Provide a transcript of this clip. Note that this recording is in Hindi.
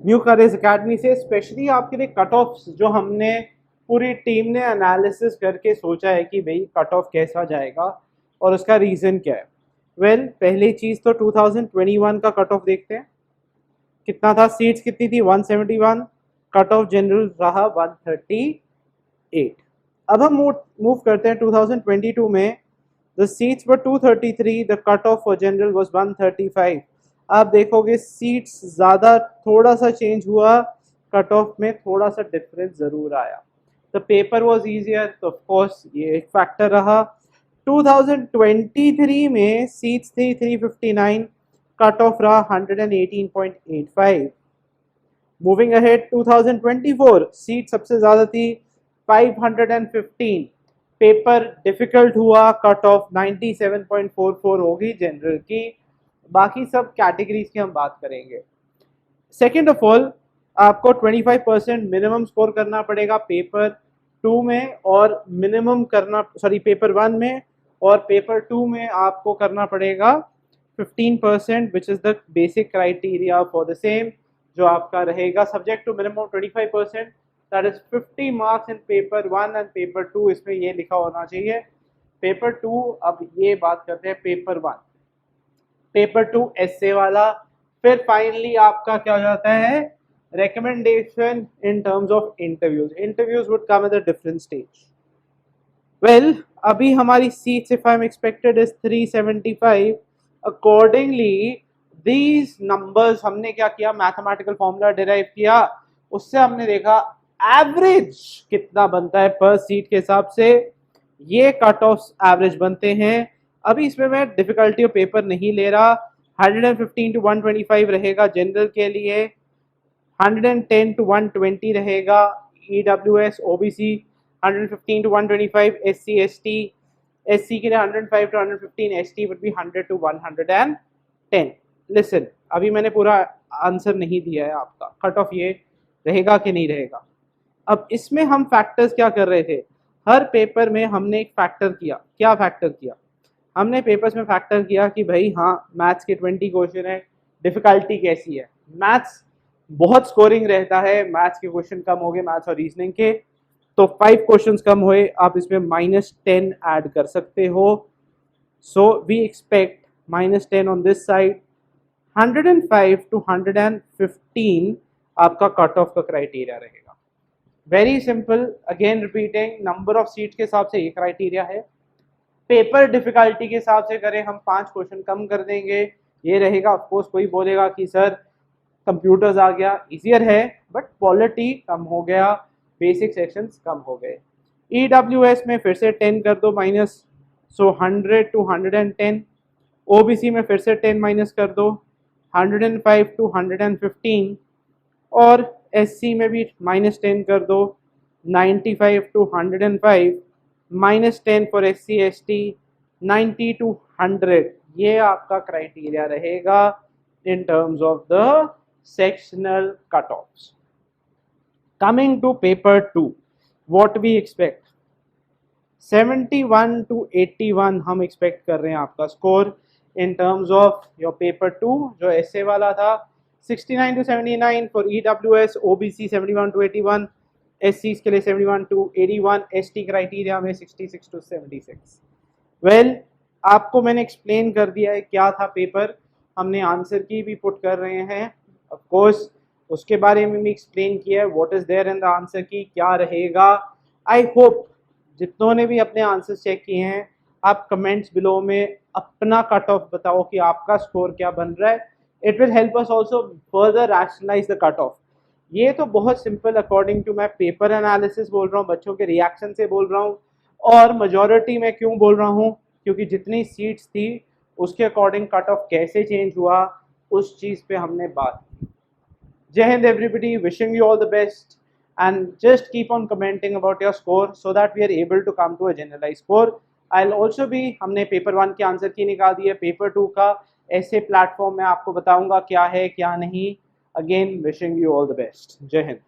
न्यू करेज एकेडमी से स्पेशली आपके लिए कट ऑफ जो हमने पूरी टीम ने एनालिसिस करके सोचा है कि भाई कट ऑफ कैसा जाएगा और उसका रीज़न क्या है। पहली चीज़ तो 2021 का कट ऑफ देखते हैं कितना था। सीट्स कितनी थी 171, कट ऑफ जनरल रहा 138। अब हम मूव करते हैं 2022 में। The seats were 233, the cut of for general was 135। आप देखोगे सीट्स ज़्यादा थोड़ा सा चेंज हुआ, कट ऑफ में थोड़ा सा डिफरेंस ज़रूर आया। द पेपर वाज इजियर, तो ऑफ कोर्स ये एक फैक्टर रहा। 2023 में सीट्स थी 359, कट ऑफ रहा 118.85। मूविंग अहेड 2024 सीट सबसे ज़्यादा थी 515, पेपर डिफिकल्ट हुआ, कट ऑफ 97.44 होगी जनरल की। बाकी सब कैटेगरीज की हम बात करेंगे। सेकेंड ऑफ ऑल आपको 25% मिनिमम स्कोर करना पड़ेगा पेपर 2 में, और मिनिमम करना पेपर 1 में, और पेपर 2 में आपको करना पड़ेगा 15%, which is the basic criteria for the same, जो आपका रहेगा subject to minimum 25%, that is 50 marks in paper 1 and paper 2। इसमें ये लिखा होना चाहिए पेपर 2। अब ये बात करते हैं पेपर 1, पेपर 2 एस्से वाला। फिर फाइनली आपका क्या हो जाता है, recommendation in terms of interviews would come at a different stage. अभी हमारी seats if I am expected is 375। Accordingly these numbers हमने क्या किया, मैथमेटिकल फॉर्मूला डिराइव किया, उससे हमने देखा एवरेज कितना बनता है पर सीट के हिसाब से। ये कट ऑफ एवरेज बनते हैं। अभी इसमें मैं डिफिकल्टी ऑफ पेपर नहीं ले रहा। 115 to 125 रहेगा जनरल के लिए, 110 to 120 रहेगा EWS OBC, 115 to 125 SC ST, SC के लिए 105 to 115, ST would be 100 to 110। Listen, अभी मैंने पूरा आंसर नहीं दिया है, आपका कट ऑफ ये रहेगा कि नहीं रहेगा। अब इसमें हम फैक्टर्स क्या कर रहे थे, हर पेपर में हमने एक फैक्टर किया। क्या फैक्टर किया हमने पेपर्स में, फैक्टर किया कि भाई हाँ मैथ्स के 20 क्वेश्चन है, डिफिकल्टी कैसी है। मैथ्स बहुत स्कोरिंग रहता है, मैथ्स के क्वेश्चन कम हो गए, मैथ्स और रीजनिंग के, तो 5 क्वेश्चंस कम हुए, आप इसमें -10 ऐड कर सकते हो। So we expect -10 on this side. 105 to 115 आपका कट ऑफ का क्राइटेरिया रहेगा। Very simple, again repeating, number of seat के हिसाब से ये क्राइटेरिया है। पेपर डिफिकल्टी के हिसाब से करें हम 5 क्वेश्चन कम कर देंगे, ये रहेगा। ऑफकोर्स कोई बोलेगा कि सर कंप्यूटर्स आ गया, इजियर है, बट पॉलिटी कम हो गया, बेसिक सेक्शंस कम हो गए। EWS में फिर से 10 कर दो माइनस, सो 100 to 110। OBC में फिर से 10 माइनस कर दो, 105 to 115। और SC में भी -10 कर दो, 95 to 105, -10 for SC ST, 90 to 100। ये आपका क्राइटेरिया रहेगा in terms of the sectional cutoffs. Coming to paper 2, what we expect, 71 to 81 हम एक्सपेक्ट कर रहे हैं आपका score in terms of your paper 2 जो ऐसे वाला था। 69 to 79 for EWS, OBC 71 to 81, SC के लिए 71 to 81, ST क्राइटेरिया में 66 to 76। आपको मैंने एक्सप्लेन कर दिया है क्या था पेपर, हमने आंसर की भी पुट कर रहे हैं, ऑफ कोर्स उसके बारे में भी एक्सप्लेन किया है, what is there in the answer key क्या रहेगा। आई होप जितनों ने भी अपने आंसर चेक किए हैं, आप कमेंट्स बिलो में अपना कट ऑफ बताओ कि आपका स्कोर क्या बन रहा है। It will help us also further rationalise the cut off. ये तो बहुत सिंपल, अकॉर्डिंग टू मैं पेपर एनालिसिस बोल रहा हूँ, बच्चों के रिएक्शन से बोल रहा हूँ, और मेजॉरिटी में क्यों बोल रहा हूँ, क्योंकि जितनी सीट्स थी उसके अकॉर्डिंग कट ऑफ कैसे चेंज हुआ उस चीज़ पे हमने बात की। Jai Hind everybody, wishing you all the best, and just keep on commenting about your score so that we are able to come to a generalized score. I'll also be, हमने पेपर 1 के आंसर की निकाल दी है, पेपर 2 का ऐसे प्लेटफॉर्म में आपको बताऊंगा क्या है क्या नहीं। Again wishing you all the best. जय हिंद।